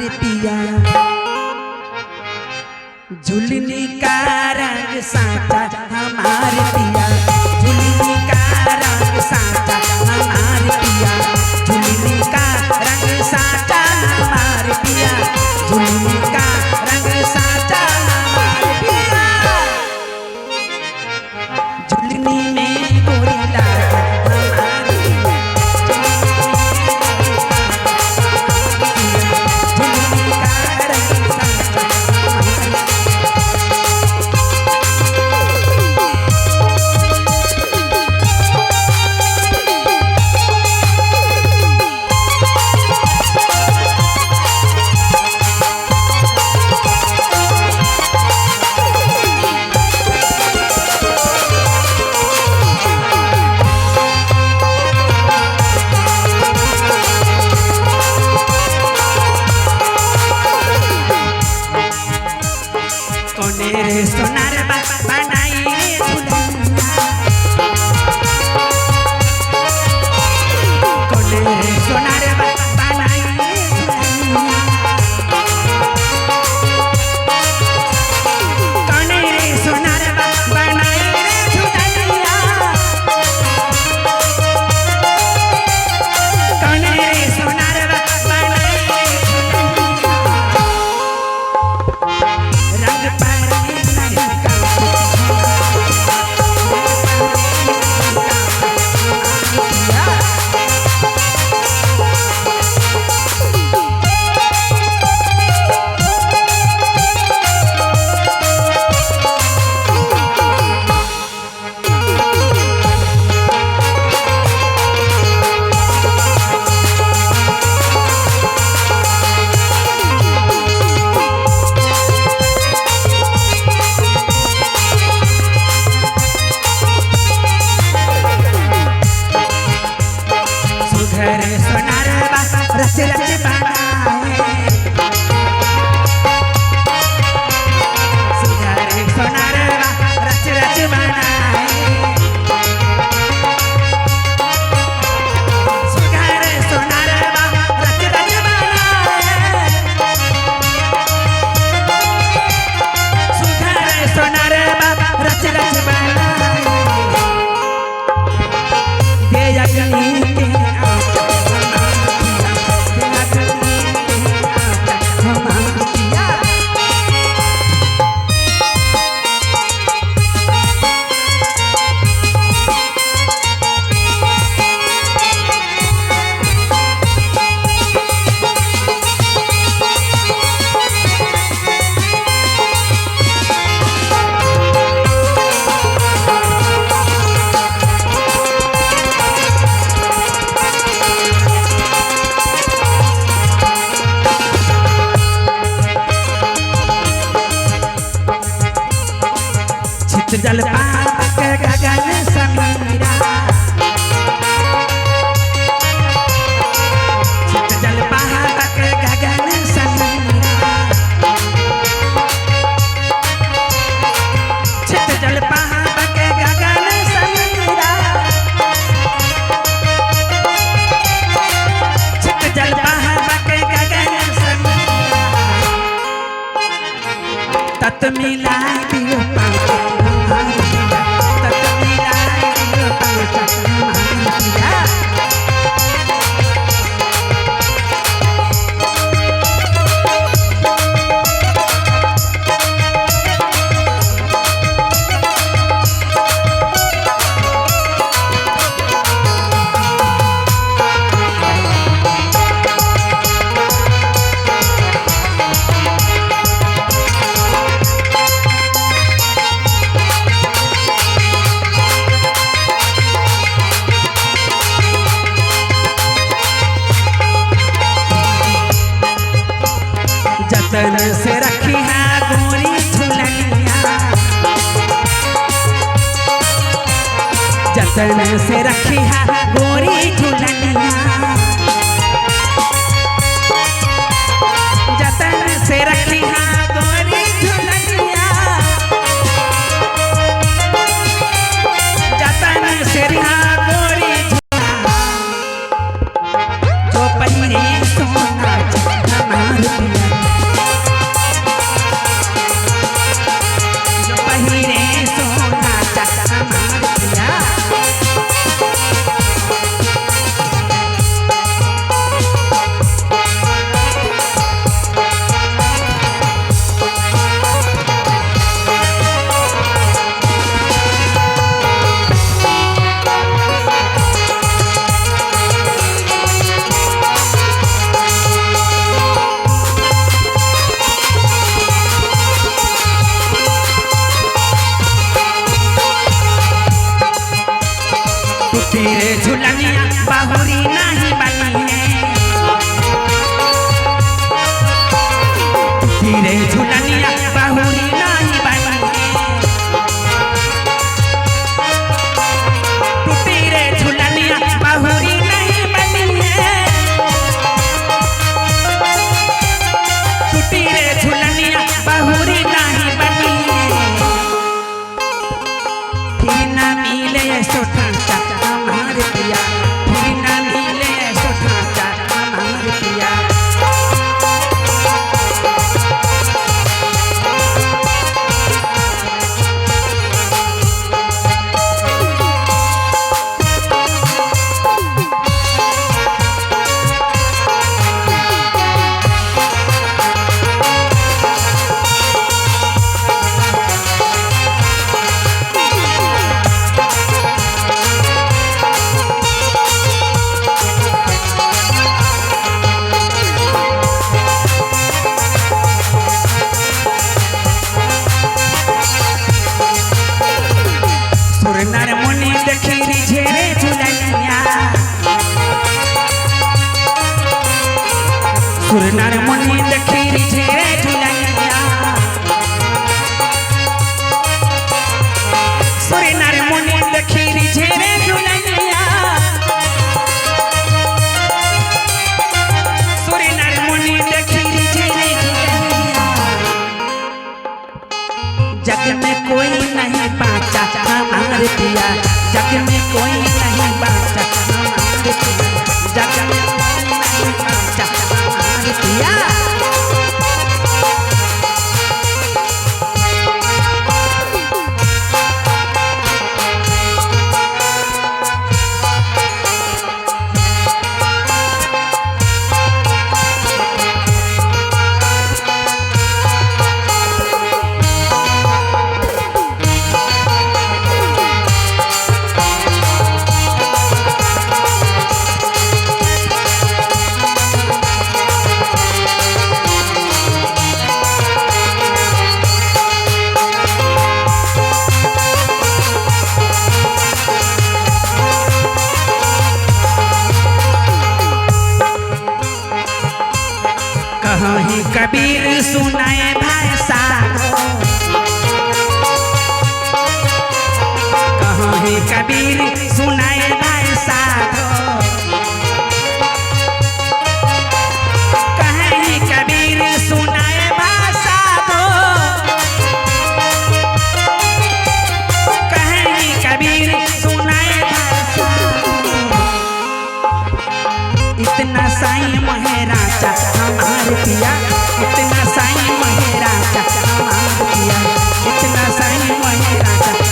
हमारे पिया झुलनी का रंग साचा हमारे पिया झुलनी का रंग साचा हमारे पिया झुलनी का रंग साचा हमारे पिया झुलनी का रंग साचा हमारे पिया झुलनी में गोरी लाल हमारे पिया झुलनी का रंग साचा हमारे रे सोनार बनाई कोने रे सोनार बनाई कोने रे सोनार बनाई कोने रे सोनार बनाई रंग पर रच रच बनाए सुधर सोनार रच रच बनाए सुधर सोनार रच रच बनाए सुधर सोनार रच रच बनाए दे जगनी के जल पाक गगन समीरा जल पाक गगन समीरा जल पाक गगन समीरा जल पाक गगन समीरा तत मिलाई दियो जतन से रखी है गोरी झुलनिया जतन से रखी है गोरी झुलनिया जतन से रखी है गोरी झुलनिया जतन से रखी गोरी झुलनिया जो पहिरे सोना हमारे सुरनर मुनि देखी झेरे झुलनिया सुरनर मुनि देखी झेरे झुलनिया सुरनर मुनि देखी झेरे झुलनिया जग में कोई नहीं बाचा हमारे पिया जग में कोई नहीं बाचा हमारे पिया जग में कोई नहीं बाचा हमारे पिया कहीं कबीर सुनाए भाई साधो कहीं कबीर सुनाए भाई साधो कहीं कबीर सुनाए भाई साधो कहीं कबीर सुनाए भाई साधो इतना साईं महराजा हमारे पिया इतना साईं महराजा हमारे पिया इतना साईं महराजा